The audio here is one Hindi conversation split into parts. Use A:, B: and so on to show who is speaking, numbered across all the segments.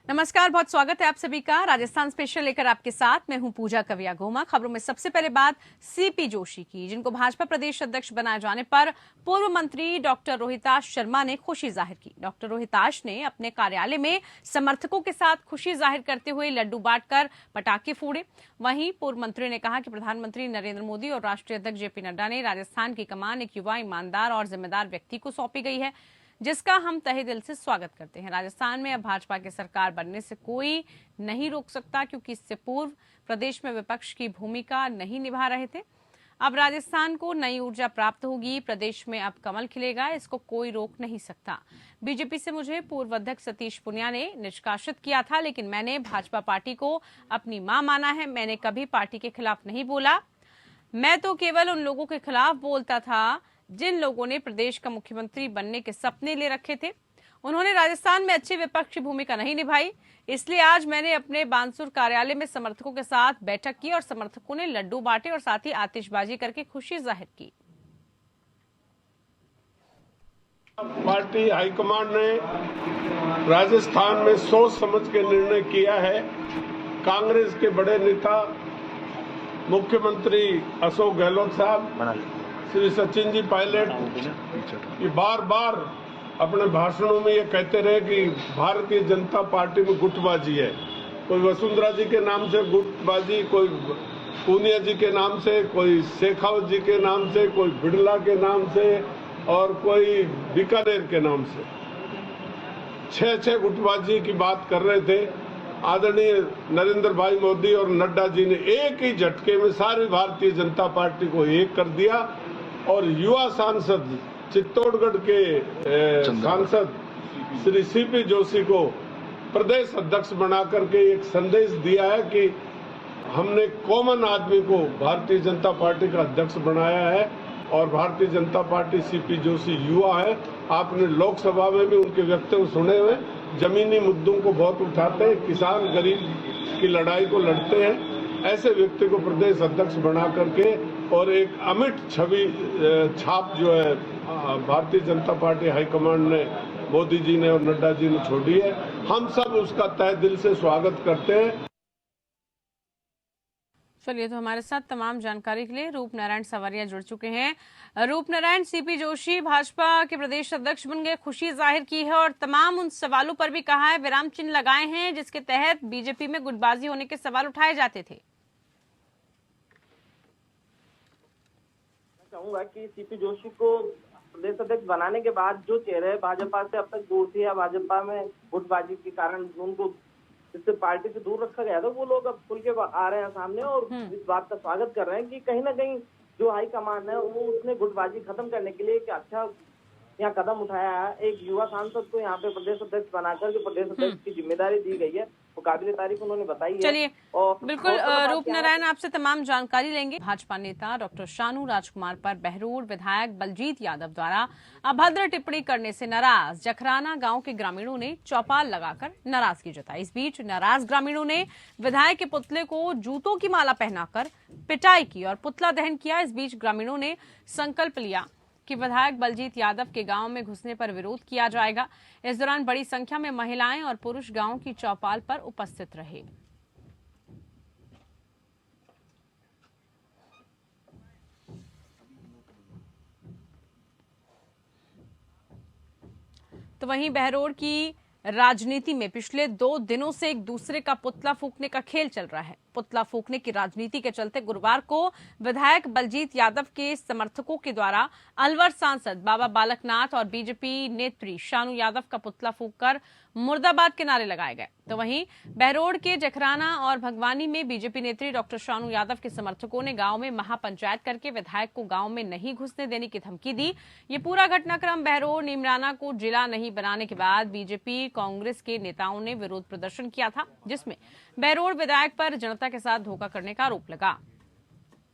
A: नमस्कार, बहुत स्वागत है आप सभी का। राजस्थान स्पेशल लेकर आपके साथ मैं हूं पूजा कविया गोमा। खबरों में सबसे पहले बात सीपी जोशी की, जिनको भाजपा प्रदेश अध्यक्ष बनाए जाने पर पूर्व मंत्री डॉक्टर रोहिताश शर्मा ने खुशी जाहिर की। डॉक्टर रोहिताश ने अपने कार्यालय में समर्थकों के साथ खुशी जाहिर करते हुए लड्डू बांटकर पटाखे फोड़े। वहीं पूर्व मंत्री ने कहा कि प्रधानमंत्री नरेंद्र मोदी और राष्ट्रीय अध्यक्ष जेपी नड्डा ने राजस्थान की कमान एक युवा, ईमानदार और जिम्मेदार व्यक्ति को सौंपी गई है, जिसका हम तहे दिल से स्वागत करते हैं। राजस्थान में अब भाजपा की सरकार बनने से कोई नहीं रोक सकता, क्योंकि इससे पूर्व प्रदेश में विपक्ष की भूमिका नहीं निभा रहे थे। अब राजस्थान को नई ऊर्जा प्राप्त होगी, प्रदेश में अब कमल खिलेगा, इसको कोई रोक नहीं सकता। बीजेपी से मुझे पूर्व अध्यक्ष सतीश पुनिया ने निष्कासित किया था, लेकिन मैंने भाजपा पार्टी को अपनी मां माना है। मैंने कभी पार्टी के खिलाफ नहीं बोला। मैं तो केवल उन लोगों के खिलाफ बोलता था जिन लोगों ने प्रदेश का मुख्यमंत्री बनने के सपने ले रखे थे। उन्होंने राजस्थान में अच्छी विपक्षी भूमिका नहीं निभाई, इसलिए आज मैंने अपने बानसूर कार्यालय में समर्थकों के साथ बैठक की और समर्थकों ने लड्डू बांटे और साथ ही आतिशबाजी करके खुशी जाहिर की।
B: पार्टी हाईकमान ने राजस्थान में सोच समझ के निर्णय किया है। कांग्रेस के बड़े नेता मुख्यमंत्री अशोक गहलोत साहब, श्री सचिन जी पायलट ये बार बार अपने भाषणों में ये कहते रहे कि भारतीय जनता पार्टी में गुटबाजी है। कोई वसुंधरा जी के नाम से गुटबाजी, कोई पूनिया जी के नाम से, कोई शेखावत जी के नाम से, कोई बिड़ला के नाम से और कोई बीकानेर के नाम से छह गुटबाजी की बात कर रहे थे। आदरणीय नरेंद्र भाई मोदी और नड्डा जी ने एक ही झटके में सारी भारतीय जनता पार्टी को एक कर दिया और युवा सांसद चित्तौड़गढ़ के सांसद श्री सीपी जोशी को प्रदेश अध्यक्ष बना करके एक संदेश दिया है कि हमने कॉमन आदमी को भारतीय जनता पार्टी का अध्यक्ष बनाया है और भारतीय जनता पार्टी सीपी जोशी युवा है। आपने लोकसभा में भी उनके वक्तव्य सुने हुए, जमीनी मुद्दों को बहुत उठाते हैं, किसान गरीब की लड़ाई को लड़ते हैं। ऐसे व्यक्ति को प्रदेश अध्यक्ष बना करके और एक अमिट छवि छाप जो है भारतीय जनता पार्टी हाईकमांड ने, मोदी जी ने और नड्डा जी ने छोड़ी है। हम सब उसका तहे दिल से स्वागत करते हैं।
A: चलिए, तो हमारे साथ तमाम जानकारी के लिए रूप नारायण सवारिया जुड़ चुके हैं। रूप नारायण, सीपी जोशी भाजपा के प्रदेश अध्यक्ष बन गए, खुशी जाहिर की है और तमाम उन सवालों पर भी कहा है, विराम चिन्ह लगाए हैं जिसके तहत बीजेपी में गुटबाजी होने के सवाल उठाए जाते थे।
C: मैं चाहूंगा कि सीपी जोशी को प्रदेश अध्यक्ष बनाने के बाद जो चेहरे भाजपा से अब तक दूर थे या भाजपा में गुटबाजी के कारण उनको जिससे पार्टी से दूर रखा गया था, वो लोग अब खुल के आ रहे हैं सामने और इस बात का स्वागत कर रहे हैं कि कहीं ना कहीं जो हाईकमान है वो उसने गुटबाजी खत्म करने के लिए एक अच्छा यहाँ कदम उठाया है। एक युवा सांसद को यहाँ पे प्रदेश अध्यक्ष बनाकर जो प्रदेश अध्यक्ष की जिम्मेदारी दी गई है वो काबिल तारीफ उन्होंने बताई है।
A: चलिए, बिल्कुल रूप नारायण आपसे तमाम जानकारी लेंगे। भाजपा नेता डॉक्टर शानू राजकुमार पर बहरोड विधायक बलजीत यादव द्वारा अभद्र टिप्पणी करने से नाराज जखराना गांव के ग्रामीणों ने चौपाल लगाकर नाराजगी जताई। इस बीच नाराज ग्रामीणों ने विधायक के पुतले को जूतों की माला पहनाकर पिटाई की और पुतला दहन किया। इस बीच ग्रामीणों ने संकल्प लिया कि विधायक बलजीत यादव के गांव में घुसने पर विरोध किया जाएगा। इस दौरान बड़ी संख्या में महिलाएं और पुरुष गांव की चौपाल पर उपस्थित रहे। तो वहीं बहरोड की राजनीति में पिछले 2 दिनों से एक दूसरे का पुतला फूंकने का खेल चल रहा है। पुतला फूंकने की राजनीति के चलते गुरुवार को विधायक बलजीत यादव के समर्थकों के द्वारा अलवर सांसद बाबा बालकनाथ और बीजेपी नेत्री शानू यादव का पुतला फूंककर मुर्दाबाद के नारे लगाए गए। तो वहीं बहरोड के जखराना और भगवानी में बीजेपी नेत्री डॉक्टर शानू यादव के समर्थकों ने गांव में महापंचायत करके विधायक को गांव में नहीं घुसने देने की धमकी दी। ये पूरा घटनाक्रम बहरोड नीमराना को जिला नहीं बनाने के बाद बीजेपी कांग्रेस के नेताओं ने विरोध प्रदर्शन किया था, जिसमें बहरोड विधायक पर जनता के साथ धोखा करने का आरोप लगा।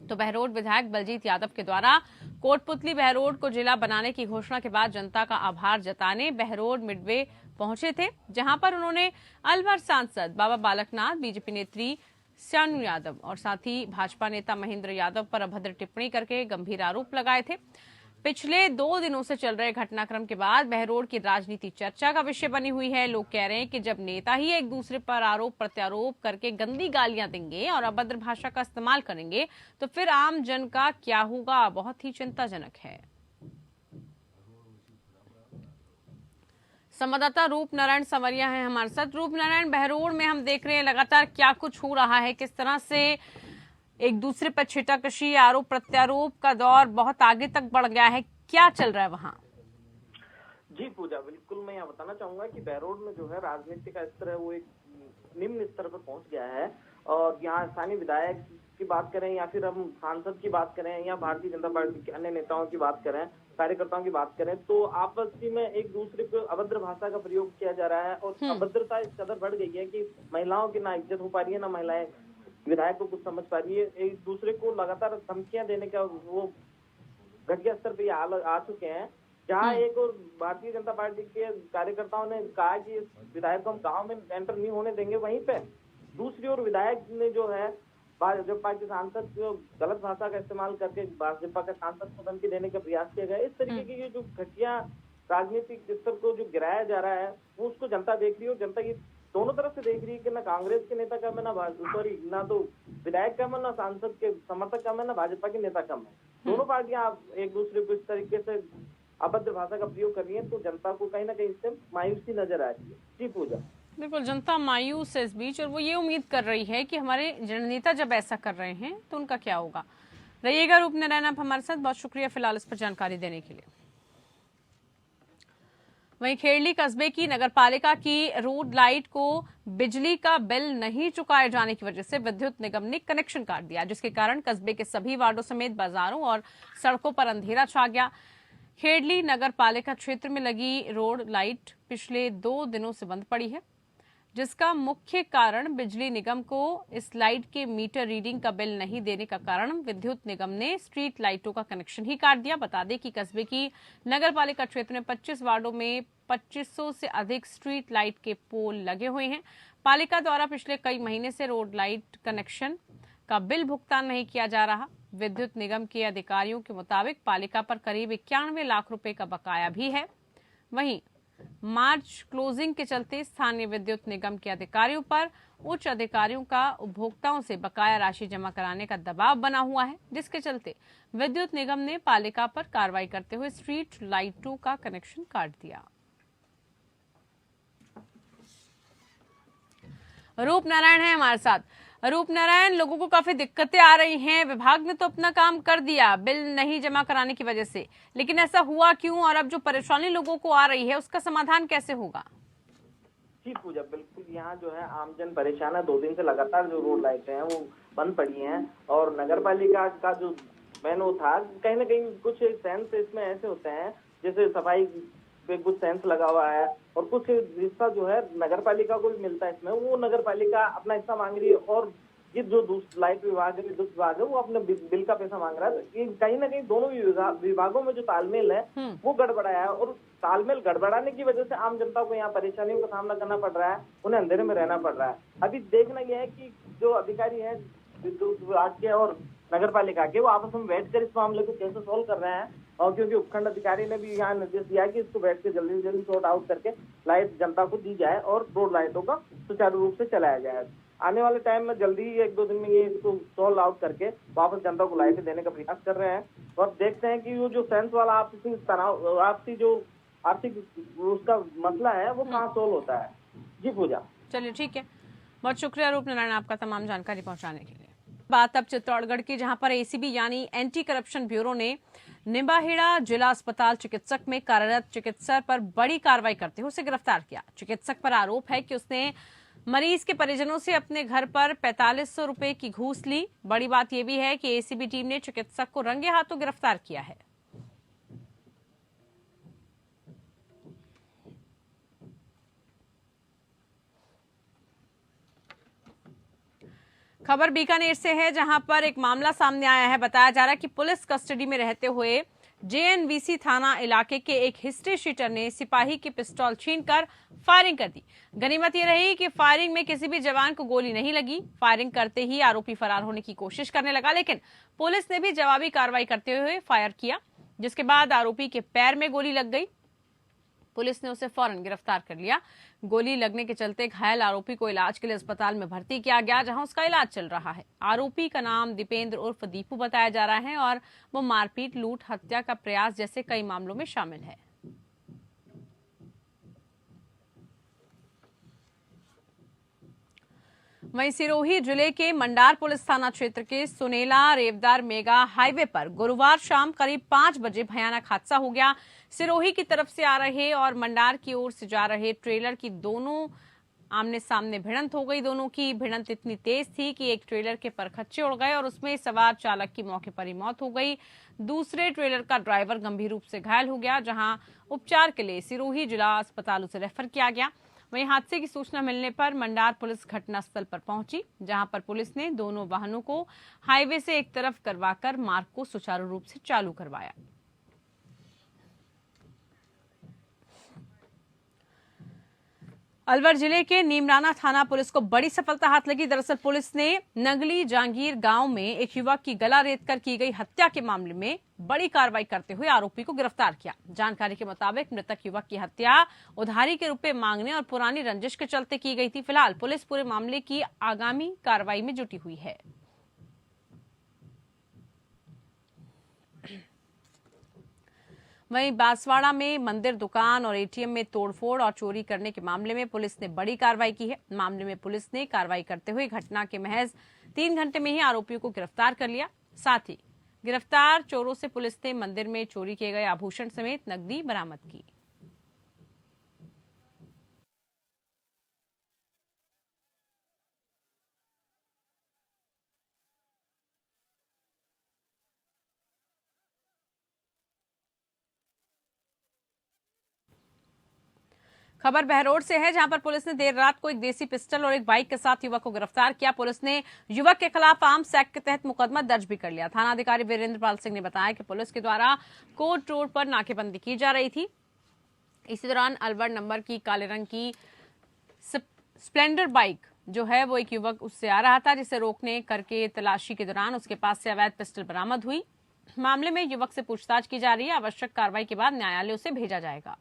A: तो बहरोड विधायक बलजीत यादव के द्वारा कोटपुतली बहरोड को जिला बनाने की घोषणा के बाद जनता का आभार जताने बहरोड मिडवे पहुंचे थे, जहां पर उन्होंने अलवर सांसद बाबा बालकनाथ, बीजेपी नेत्री शानू यादव और साथ ही भाजपा नेता महेंद्र यादव पर अभद्र टिप्पणी करके गंभीर आरोप लगाए थे। पिछले 2 दिनों से चल रहे घटनाक्रम के बाद बहरोड की राजनीति चर्चा का विषय बनी हुई है। लोग कह रहे हैं कि जब नेता ही एक दूसरे पर आरोप प्रत्यारोप करके गंदी गालियां देंगे और अभद्र भाषा का इस्तेमाल करेंगे तो फिर आम जन का क्या होगा, बहुत ही चिंताजनक है। संवाददाता रूप नारायण संवरिया है हमारे साथ। रूप नारायण, बहरोड में हम देख रहे हैं लगातार क्या कुछ हो रहा है, किस तरह से एक दूसरे पर छींटाकशी, आरोप प्रत्यारोप का दौर बहुत आगे तक बढ़ गया है, क्या चल रहा है वहाँ?
C: जी पूजा, बिल्कुल मैं यहाँ बताना चाहूंगा कि बहरोड में जो है राजनीति का स्तर है वो एक निम्न स्तर पर पहुंच गया है। और यहाँ स्थानीय विधायक की बात करें या फिर हम सांसद की बात करें या भारतीय जनता पार्टी के अन्य नेताओं की बात करें, कार्यकर्ताओं की बात करें, तो आपसी में एक दूसरे को अभद्र भाषा का प्रयोग किया जा रहा है। और अभद्रता इस कदर बढ़ गई है कि महिलाओं की ना इज्जत हो पा रही है, ना महिलाएं विधायक को कुछ समझ पा रही है। एक दूसरे को लगातार धमकियां देने का वो घटिया स्तर पे आ चुके हैं। जहां एक और भारतीय जनता पार्टी के कार्यकर्ताओं ने कहा कि इस विधायक को हम गांव में एंटर नहीं होने देंगे, वहीं पे दूसरी ओर विधायक ने जो है भाजपा के सांसद को गलत भाषा का इस्तेमाल करके भाजपा के सांसद को धमकी देने का प्रयास किया गया। इस तरीके की ये जो घटिया राजनीतिक स्तर को जो गिराया जा रहा है वो उसको जनता देख रही है। और जनता ये दोनों तरफ से देख रही है कि ना कांग्रेस के नेता कम है, ना तो विधायक कम है, ना सांसद के समर्थक कम है, ना भाजपा के नेता कम है। दोनों पार्टियां एक दूसरे को इस तरीके से अभद्र भाषा का प्रयोग कर रही है, तो जनता को कहीं ना कहीं इससे मायूसी नजर आ रही है। जी पूजा,
A: बिल्कुल जनता मायूस है इस बीच, और वो ये उम्मीद कर रही है कि हमारे जननेता जब ऐसा कर रहे हैं तो उनका क्या होगा। रहिएगा रूप नारायण आप हमारे साथ, बहुत शुक्रिया फिलहाल इस पर जानकारी देने के लिए। वहीं खेड़ली कस्बे की नगरपालिका की रोड लाइट को बिजली का बिल नहीं चुकाए जाने की वजह से विद्युत निगम ने कनेक्शन काट दिया, जिसके कारण कस्बे के सभी वार्डों समेत बाजारों और सड़कों पर अंधेरा छा गया। खेड़ली नगरपालिका क्षेत्र में लगी रोड लाइट पिछले 2 दिनों से बंद पड़ी है, जिसका मुख्य कारण बिजली निगम को इस लाइट के मीटर रीडिंग का बिल नहीं देने का कारण विद्युत निगम ने स्ट्रीट लाइटों का कनेक्शन ही काट दिया। बता दें कि कस्बे की नगरपालिका क्षेत्र में 25 वार्डों में 2500 से अधिक स्ट्रीट लाइट के पोल लगे हुए हैं। पालिका द्वारा पिछले कई महीने से रोड लाइट कनेक्शन का बिल भुगतान नहीं किया जा रहा। विद्युत निगम के अधिकारियों के मुताबिक पालिका पर करीब 91 लाख रुपए का बकाया भी है। वहीं मार्च क्लोजिंग के चलते स्थानीय विद्युत निगम के अधिकारियों पर उच्च अधिकारियों का उपभोक्ताओं से बकाया राशि जमा कराने का दबाव बना हुआ है, जिसके चलते विद्युत निगम ने पालिका पर कार्रवाई करते हुए स्ट्रीट लाइटों का कनेक्शन काट दिया। रूप नारायण है हमारे साथ। रूप नारायण, लोगों को काफी दिक्कतें आ रही हैं, विभाग ने तो अपना काम कर दिया बिल नहीं जमा कराने की वजह से, लेकिन ऐसा हुआ क्यों और अब जो परेशानी लोगों को आ रही है उसका समाधान कैसे होगा?
C: जी पूजा, बिल्कुल यहाँ जो है आमजन परेशान है। 2 दिन से लगातार जो रोड लाइटें हैं वो बंद पड़ी हैं। और नगरपालिका का जो मेनू था, कहीं ना कहीं कुछ सेंस इसमें ऐसे होते हैं जैसे सफाई पे कुछ सेंस लगा हुआ है और कुछ हिस्सा जो है नगरपालिका को भी मिलता है इसमें, वो नगरपालिका अपना हिस्सा मांग रही है। और ये जो लाइट विभाग है, विद्युत विभाग है, वो अपने बिल का पैसा मांग रहा है। तो कहीं ना कहीं दोनों विभागों में जो तालमेल है वो गड़बड़ाया है। और तालमेल गड़बड़ाने की वजह से आम जनता को यहाँ परेशानियों का सामना करना पड़ रहा है, उन्हें अंधेरे में रहना पड़ रहा है। अभी देखना यह है कि जो अधिकारी है विद्युत विभाग के और नगरपालिका के, वो आपस में बैठकर इस मामले को कैसे सोल्व कर रहे हैं। और क्योंकि उपखंड अधिकारी ने भी यहाँ निर्देश दिया कि इसको बैठ के जल्दी से जल्दी सॉर्ट आउट करके लाइट जनता को दी जाए और रोड लाइटों का सुचारू रूप से चलाया जाए। आने वाले टाइम में जल्दी ही 1-2 दिन में ये इसको सॉल्व आउट करके वापस जनता को लाइटें देने का प्रयास कर रहे हैं। और देखते हैं कि वो जो सेंस वाला आपसी तनाव, आपसी जो आर्थिक उसका मसला है वो कहाँ सोल्व होता है। जी पूजा,
A: चलिए ठीक है, बहुत शुक्रिया रूप नारायण आपका तमाम जानकारी पहुंचाने के लिए। बात अब चित्तौड़गढ़ की, जहां पर एसीबी यानी एंटी करप्शन ब्यूरो ने निम्बाहेड़ा जिला अस्पताल चिकित्सक में कार्यरत चिकित्सक पर बड़ी कार्रवाई करते हुए उसे गिरफ्तार किया। चिकित्सक पर आरोप है कि उसने मरीज के परिजनों से अपने घर पर 4500 रुपए की घूस ली। बड़ी बात यह भी है कि एसीबी टीम ने चिकित्सक को रंगे हाथों गिरफ्तार किया है। खबर बीकानेर से है, जहां पर एक मामला सामने आया है। बताया जा रहा है कि पुलिस कस्टडी में रहते हुए जेएनवीसी थाना इलाके के एक हिस्ट्री शीटर ने सिपाही की पिस्तौल छीनकर फायरिंग कर दी। गनीमत ये रही कि फायरिंग में किसी भी जवान को गोली नहीं लगी। फायरिंग करते ही आरोपी फरार होने की कोशिश करने लगा, लेकिन पुलिस ने भी जवाबी कार्रवाई करते हुए फायर किया। जिसके बाद आरोपी के पैर में गोली लग गई। पुलिस ने उसे फौरन गिरफ्तार कर लिया। गोली लगने के चलते घायल आरोपी को इलाज के लिए अस्पताल में भर्ती किया गया, जहां उसका इलाज चल रहा है। आरोपी का नाम दीपेंद्र उर्फ दीपू बताया जा रहा है और वो मारपीट, लूट, हत्या का प्रयास जैसे कई मामलों में शामिल है। वहीं सिरोही जिले के मंडार पुलिस थाना क्षेत्र के सुनेला रेवदार मेगा हाईवे पर गुरुवार शाम करीब 5 बजे भयानक हादसा हो गया। सिरोही की तरफ से आ रहे और मंडार की ओर से जा रहे ट्रेलर की दोनों आमने सामने भिड़ंत हो गई। दोनों की भिड़ंत इतनी तेज थी कि एक ट्रेलर के परखच्चे उड़ गए और उसमें सवार चालक की मौके पर ही मौत हो गई। दूसरे ट्रेलर का ड्राइवर गंभीर रूप से घायल हो गया, जहां उपचार के लिए सिरोही जिला अस्पताल उसे रेफर किया गया। वहीं हादसे की सूचना मिलने पर मंडार पुलिस घटनास्थल पर पहुंची, जहां पर पुलिस ने दोनों वाहनों को हाईवे से एक तरफ करवाकर मार्ग को सुचारू रूप से चालू करवाया। अलवर जिले के नीमराना थाना पुलिस को बड़ी सफलता हाथ लगी। दरअसल पुलिस ने नगली जांगीर गांव में एक युवक की गला रेतकर की गई हत्या के मामले में बड़ी कार्रवाई करते हुए आरोपी को गिरफ्तार किया। जानकारी के मुताबिक मृतक युवक की हत्या उधारी के रुपए मांगने और पुरानी रंजिश के चलते की गई थी। फिलहाल पुलिस पूरे मामले की आगामी कार्रवाई में जुटी हुई है। वहीं बांसवाड़ा में मंदिर, दुकान और एटीएम में तोड़फोड़ और चोरी करने के मामले में पुलिस ने बड़ी कार्रवाई की है। मामले में पुलिस ने कार्रवाई करते हुए घटना के महज 3 घंटे में ही आरोपियों को गिरफ्तार कर लिया। साथ ही गिरफ्तार चोरों से पुलिस ने मंदिर में चोरी किए गए आभूषण समेत नकदी बरामद की। खबर बहरोड से है, जहां पर पुलिस ने देर रात को एक देसी पिस्टल और एक बाइक के साथ युवक को गिरफ्तार किया। पुलिस ने युवक के खिलाफ आर्म्स एक्ट के तहत मुकदमा दर्ज भी कर लिया। थाना अधिकारी वीरेंद्र पाल सिंह ने बताया कि पुलिस के द्वारा कोट रोड पर नाकेबंदी की जा रही थी। इसी दौरान अलवर नंबर की काले रंग की स्प्लेंडर बाइक जो है वो एक युवक उससे आ रहा था, जिसे रोकने करके तलाशी के दौरान उसके पास से अवैध पिस्टल बरामद हुई। मामले में युवक से पूछताछ की जा रही है। आवश्यक कार्रवाई के बाद न्यायालय उसे भेजा जाएगा।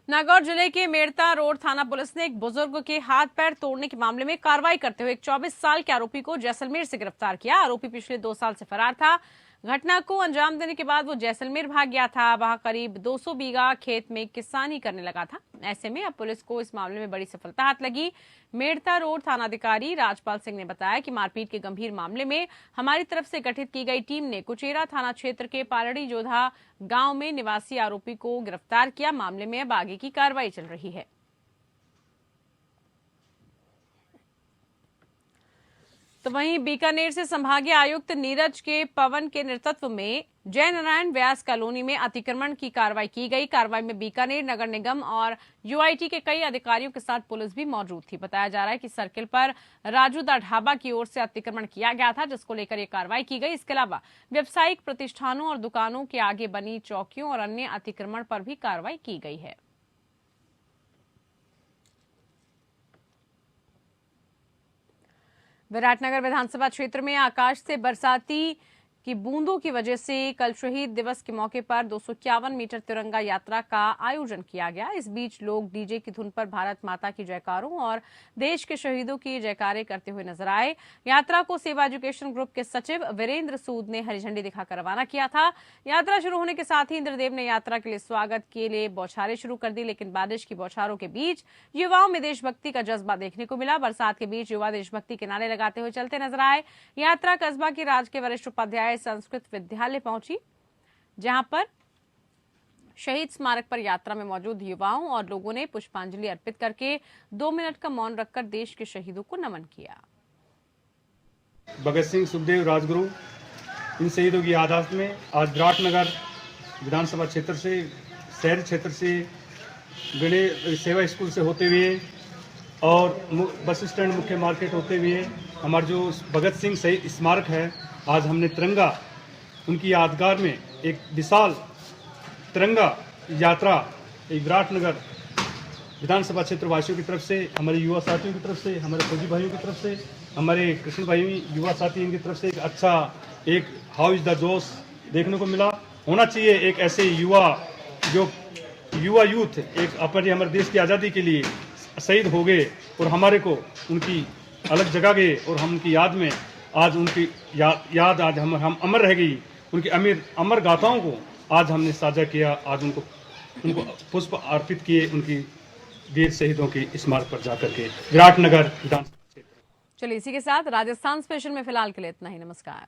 A: नागौर जिले के मेड़ता रोड थाना पुलिस ने एक बुजुर्ग के हाथ पैर तोड़ने के मामले में कार्रवाई करते हुए एक 24 साल के आरोपी को जैसलमेर से गिरफ्तार किया। आरोपी पिछले 2 साल से फरार था। घटना को अंजाम देने के बाद वो जैसलमेर भाग गया था। वहां करीब 200 बीघा खेत में किसानी करने लगा था। ऐसे में अब पुलिस को इस मामले में बड़ी सफलता हाथ लगी। मेड़ता रोड थानाधिकारी राजपाल सिंह ने बताया कि मारपीट के गंभीर मामले में हमारी तरफ से गठित की गई टीम ने कुचेरा थाना क्षेत्र के पालड़ी जोधा गांव में निवासी आरोपी को गिरफ्तार किया। मामले में अब आगे की कार्रवाई चल रही है। तो वहीं बीकानेर से संभागीय आयुक्त नीरज के पवन के नेतृत्व में जय नारायण व्यास कॉलोनी में अतिक्रमण की कार्रवाई की गई। कार्रवाई में बीकानेर नगर निगम और यूआईटी के कई अधिकारियों के साथ पुलिस भी मौजूद थी। बताया जा रहा है कि सर्किल पर राजूदा ढाबा की ओर से अतिक्रमण किया गया था, जिसको लेकर यह कार्रवाई की गई। इसके अलावा व्यावसायिक प्रतिष्ठानों और दुकानों के आगे बनी चौकियों और अन्य अतिक्रमण पर भी कार्रवाई की गई है। विराटनगर विधानसभा क्षेत्र में आकाश से बरसाती की बूंदों की वजह से कल शहीद दिवस के मौके पर 251 मीटर तिरंगा यात्रा का आयोजन किया गया। इस बीच लोग डीजे की धुन पर भारत माता की जयकारों और देश के शहीदों की जयकारे करते हुए नजर आए। यात्रा को सेवा एजुकेशन ग्रुप के सचिव वीरेंद्र सूद ने हरी झंडी दिखाकर रवाना किया था। यात्रा शुरू होने के साथ ही इंद्रदेव ने यात्रा के लिए स्वागत के लिए बौछारें शुरू कर दी, लेकिन बारिश की बौछारों के बीच युवाओं में देशभक्ति का जज्बा देखने को मिला। बरसात के बीच युवा देशभक्ति के नारे लगाते हुए चलते नजर आए। यात्रा कस्बा की राज के वरिष्ठ उपाध्याय संस्कृत विद्यालय पहुंची, जहां पर शहीद स्मारक पर यात्रा में मौजूद युवाओं और लोगों ने पुष्पांजलि अर्पित करके 2 मिनट का मौन रखकर देश के शहीदों को नमन किया।
D: भगत सिंह, सुखदेव, राजगुरु, इन शहीदों की याददाश्त में आज विराटनगर विधानसभा क्षेत्र से, शहरी क्षेत्र से, गणेश सेवा स्कूल से होते हुए और बस स्टैंड, मुख्य मार्केट होते हुए हमारा जो भगत सिंह शहीद स्मारक है, आज हमने तिरंगा उनकी यादगार में एक विशाल तिरंगा यात्रा एक विराटनगर विधानसभा क्षेत्र वासियों की तरफ से, हमारे युवा साथियों की तरफ से, हमारे फौजी भाइयों की तरफ से हमारे कृष्ण भाई युवा साथी इनकी तरफ से एक अच्छा एक हाउ इज द जोश देखने को मिला। होना चाहिए एक ऐसे युवा जो युवा यूथ एक अपने हमारे देश की आज़ादी के लिए शहीद हो गए और हमारे को उनकी अलग जगह गए और हम उनकी याद में आज उनकी याद आज हम अमर रह गई। उनकी अमर गाथाओं को आज हमने साझा किया, आज उनको पुष्प अर्पित किए उनकी वीर शहीदों की स्मारक पर जाकर के विराटनगर विधानसभा।
A: चलिए इसी के साथ राजस्थान स्पेशल में फिलहाल के लिए इतना ही। नमस्कार।